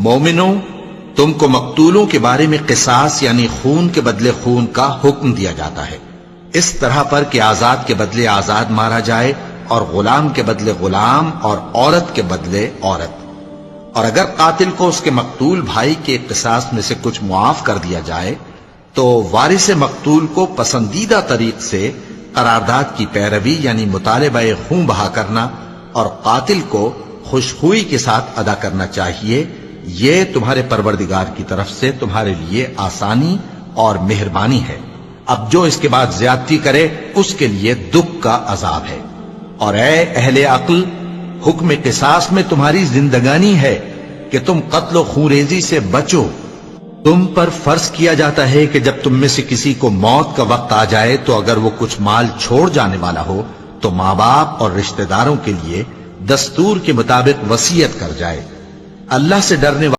مومنوں، تم کو مقتولوں کے بارے میں قصاص یعنی خون کے بدلے خون کا حکم دیا جاتا ہے، اس طرح پر کہ آزاد کے بدلے آزاد مارا جائے اور غلام کے بدلے غلام اور عورت کے بدلے عورت۔ اور اگر قاتل کو اس کے مقتول بھائی کے قصاص میں سے کچھ معاف کر دیا جائے تو وارث مقتول کو پسندیدہ طریق سے قرارداد کی پیروی یعنی مطالبہ خون بہا کرنا اور قاتل کو خوشخوئی کے ساتھ ادا کرنا چاہیے۔ یہ تمہارے پروردگار کی طرف سے تمہارے لیے آسانی اور مہربانی ہے۔ اب جو اس کے بعد زیادتی کرے اس کے لیے دکھ کا عذاب ہے۔ اور اے اہل عقل، حکم قصاص میں تمہاری زندگانی ہے کہ تم قتل و خونریزی سے بچو۔ تم پر فرض کیا جاتا ہے کہ جب تم میں سے کسی کو موت کا وقت آ جائے تو اگر وہ کچھ مال چھوڑ جانے والا ہو تو ماں باپ اور رشتہ داروں کے لیے دستور کے مطابق وصیت کر جائے۔ اللہ سے ڈرنے